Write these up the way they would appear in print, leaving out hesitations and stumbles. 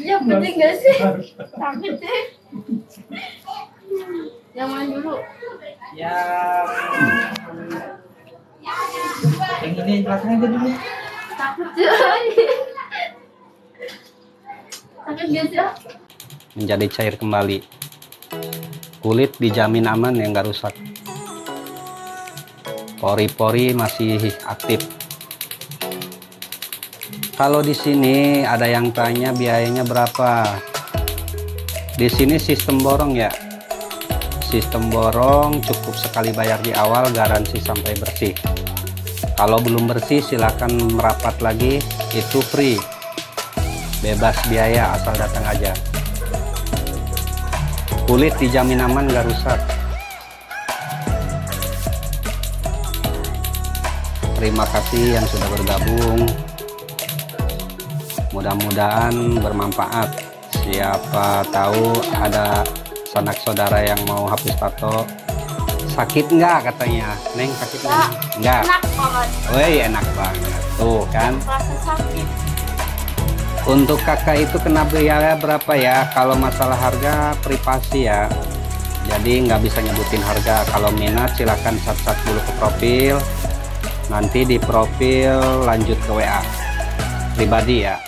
Iya penting gak sih? Takut deh. Yang mana dulu? Yang ini belakangnya aja dulu. Takut sih. Takut gak sih? Menjadi cair kembali. Kulit dijamin aman ya, nggak rusak. Pori-pori masih aktif. Kalau di sini ada yang tanya biayanya berapa? Di sini sistem borong ya. Sistem borong, cukup sekali bayar di awal, garansi sampai bersih. Kalau belum bersih silakan merapat lagi, itu free. Bebas biaya, asal datang aja. Kulit dijamin aman, nggak rusak. Terima kasih yang sudah bergabung. Mudah-mudahan bermanfaat. Siapa tahu ada sanak saudara yang mau hapus tato. Sakit nggak katanya? Neng sakit nggak? Nggak. Enak banget. Woi enak banget. Tuh kan. Rasa sakit. Untuk kakak itu kena biaya berapa ya? Kalau masalah harga privasi ya. Jadi nggak bisa nyebutin harga. Kalau minat silahkan chat dulu ke profil. Nanti di profil lanjut ke WA pribadi ya.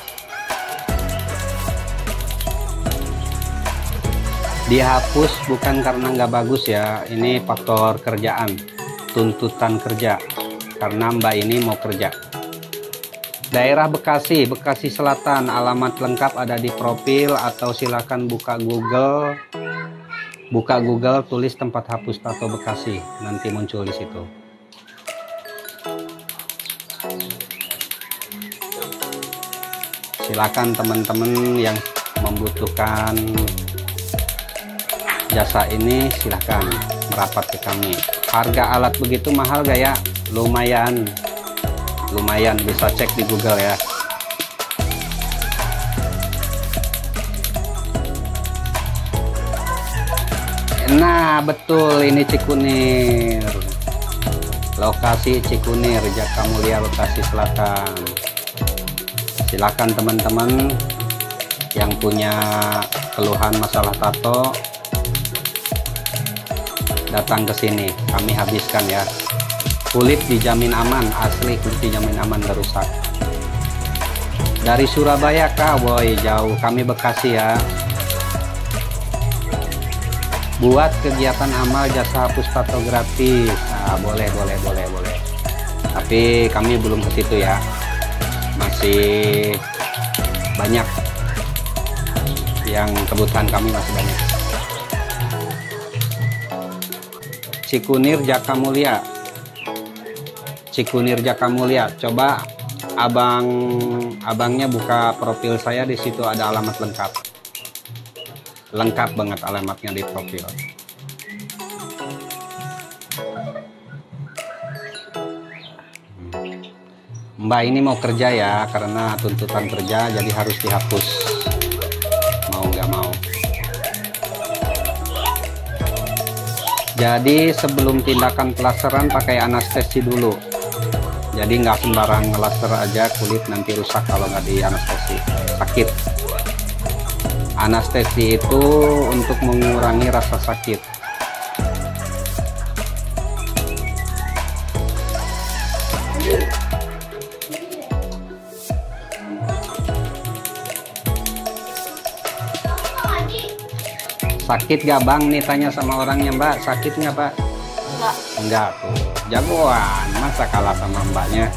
Dihapus bukan karena nggak bagus ya. Ini faktor kerjaan, tuntutan kerja. Karena mbak ini mau kerja. Daerah Bekasi, Bekasi Selatan, alamat lengkap ada di profil atau silakan buka Google. Buka Google, tulis tempat hapus tato Bekasi, nanti muncul di situ. Silakan teman-teman yang membutuhkan jasa ini silahkan merapat ke kami. Harga alat begitu mahal gak ya? Lumayan bisa cek di Google ya. Nah betul, ini Cikunir, lokasi Cikunir, Jakamulia, Bekasi Selatan. Silakan teman-teman yang punya keluhan masalah tato datang ke sini, kami habiskan ya. Kulit dijamin aman, asli kulit dijamin aman, gak rusak. Dari Surabaya kah? Boy jauh, kami Bekasi ya. Buat kegiatan amal jasa hapus tato gratis. Nah, boleh. Tapi kami belum ke situ ya. Masih banyak yang kebutuhan kami masih banyak. Cikunir Jakamulia. Cikunir Jakamulia. Coba abangnya buka profil saya, di situ ada alamat lengkap. Lengkap banget alamatnya di profil. Mbak ini mau kerja ya, karena tuntutan kerja jadi harus dihapus. Mau nggak mau. Jadi sebelum tindakan pelaseran pakai anestesi dulu. Jadi nggak sembarang ngelaser aja kulit, nanti rusak kalau nggak di anestesi. Sakit. Anestesi itu untuk mengurangi rasa sakit. Sakit gak bang? Nih tanya sama orangnya, Mbak. Sakit nggak Pak? Enggak. Enggak tuh. Jagoan. Masa kalah sama mbaknya?